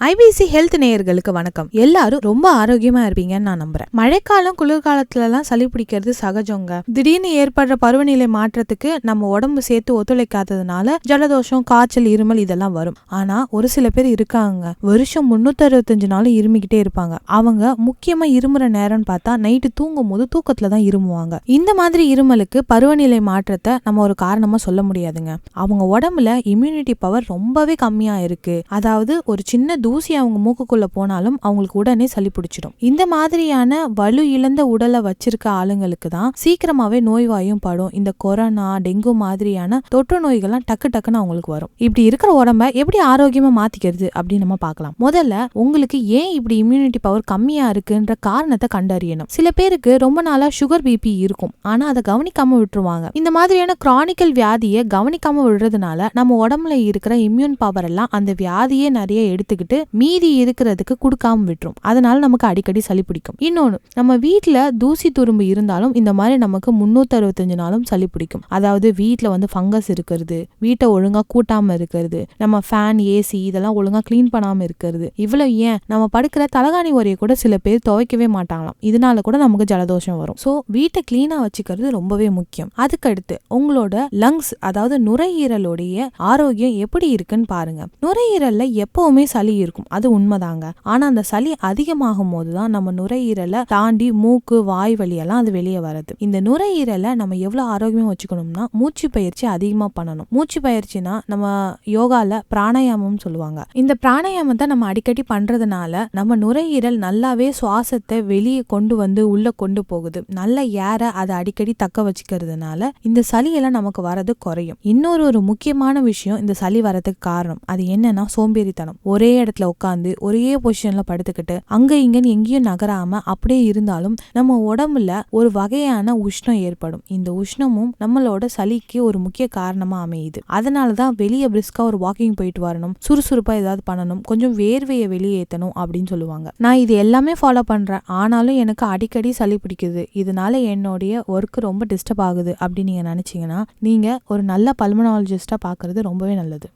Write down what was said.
IBC health நேயர்களுக்கு வணக்கம். எல்லாரும் ரொம்ப ஆரோக்கியமா இருப்பீங்கன்னு நான் நம்புறேன். மழைக்காலம் குளிர்காலத்துல எல்லாம் சளி பிடிக்கிறது சகஜங்க. திடீர்னு ஏற்படுற பருவநிலை மாற்றத்துக்கு நம்ம உடம்பு சேர்த்து ஒத்துழைக்காததுனால ஜலதோஷம், காய்ச்சல், இருமல் இதெல்லாம் வரும். ஆனா ஒரு சில பேர் இருக்காங்க, வருஷம் 365 நாளும் இருமிக்கிட்டே இருப்பாங்க. அவங்க முக்கியமா இருமுற நேரம்னு பார்த்தா நைட்டு தூங்கும் போது தூக்கத்துலதான் இருமுவாங்க. இந்த மாதிரி இருமலுக்கு பருவநிலை மாற்றத்தை நம்ம ஒரு காரணமா சொல்ல முடியாதுங்க. அவங்க உடம்புல இம்யூனிட்டி பவர் ரொம்பவே கம்மியா இருக்கு. அதாவது ஒரு சின்ன தூசி அவங்க மூக்குக்குள்ள போனாலும் அவங்களுக்கு உடனே சளி பிடிச்சிடும். இந்த மாதிரியான வலு இழந்த உடலை வச்சிருக்க ஆளுங்களுக்கு தான் சீக்கிரமாவே நோய்வாயும் படும். இந்த கொரோனா, டெங்கு மாதிரியான தொற்று நோய்கள்லாம் டக்கு டக்குன்னு அவங்களுக்கு வரும். இப்படி இருக்கிற உடம்ப எப்படி ஆரோக்கியமா மாத்திக்கிறது அப்படின்னு நம்ம பார்க்கலாம். முதல்ல உங்களுக்கு ஏன் இப்படி இம்யூனிட்டி பவர் கம்மியா இருக்குன்ற காரணத்தை கண்டறியணும். சில பேருக்கு ரொம்ப நாளா சுகர், பிபி இருக்கும், ஆனா அதை கவனிக்காம விட்டுருவாங்க. இந்த மாதிரியான கிரானிக்கல் வியாதியை கவனிக்காம விடுறதுனால நம்ம உடம்புல இருக்கிற இம்யூன் பவர் எல்லாம் அந்த வியாதியே நிறைய எடுத்துக்கிட்டு மீதி இருக்கிறதுக்கு கொடுக்காம விட்டுரும். அதனால நமக்கு அடிக்கடி சளி பிடிக்கும். இன்னொன்னு, நம்ம வீட்டுல தூசி துரும்பு இருந்தாலும் இந்த மாதிரி நமக்கு 365 நாளும் சளி பிடிக்கும். அதாவது வீட்டுல ஃபங்கஸ் இருக்கிறது, வீட்டை ஒழுங்கா கூட்டாம இருக்கிறது, நம்ம ஃபேன், ஏசி இதெல்லாம் ஒழுங்கா கிளீன் பண்ணாம இருக்கிறது, இவ்வளவு ஏன் நம்ம படுக்கிற தலகாணி உரையை கூட சில பேர் துவைக்கவே மாட்டாங்களாம். இதனால கூட நமக்கு ஜலதோஷம் வரும். சோ வீட்டை கிளீனா வச்சுக்கிறது ரொம்பவே முக்கியம். அதுக்கடுத்து உங்களோட லங்ஸ், அதாவது நுரையீரலுடைய ஆரோக்கியம் எப்படி இருக்குன்னு பாருங்க. நுரையீரல்ல எப்பவுமே சளி இருக்கும், அது உண்மைதாங்க. ஆனா அந்த சளி அதிகமாகும் போதுதான் நம்ம நுரையீரலை தாண்டி மூக்கு, வாய் வழியெல்லாம் அது வெளியே வருது. இந்த நுரையீரலை நம்ம எவ்வளவு ஆரோக்கியமா வச்சுக்கணும்னா மூச்சு பயிற்சி அதிகமா பண்ணணும். மூச்சு பயிற்சினா நம்ம யோகால பிராணாயாமம் சொல்லுவாங்க. இந்த பிராணாயாமத்தை நம்ம அடிக்கடி பண்றதுனால நம்ம நுரையீரல் நல்லாவே சுவாசத்தை வெளியே கொண்டு வந்து உள்ள கொண்டு போகுது. நல்ல ஏற அதை அடிக்கடி தக்க வச்சுக்கிறதுனால இந்த சளியெல்லாம் நமக்கு வரது குறையும். இன்னொரு முக்கியமான விஷயம் இந்த சளி வரதுக்கு காரணம் அது என்னன்னா சோம்பேறித்தனம். ஒரே இடத்துல உட்காந்து ஒரே பொசிஷன்ல படுத்துக்கிட்டு அங்க இங்கன்னு எங்கேயும் நகராம அப்படியே இருந்தாலும் நம்ம உடம்புல ஒரு வகையான உஷ்ணம் ஏற்படும். இந்த உஷ்ணமும் நம்மளோட சளிக்கு ஒரு முக்கிய காரணமா அமையுது. அதனாலதான் வெளியே பிரிஸ்கா ஒரு வாக்கிங் போயிட்டு வரணும், சுறுசுறுப்பா ஏதாவது பண்ணணும், கொஞ்சம் வேர்வையை வெளியேற்றணும் அப்படின்னு சொல்லுவாங்க. நான் இது எல்லாமே ஃபாலோ பண்றேன், ஆனாலும் எனக்கு அடிக்கடி சளி பிடிக்குது, இதனால என்னுடைய ஒர்க் ரொம்ப டிஸ்டர்ப் ஆகுது அப்படின்னு நீங்க நினைச்சீங்கன்னா நீங்க ஒரு நல்ல பல்மனாலஜிஸ்டா பாக்குறது ரொம்பவே நல்லது.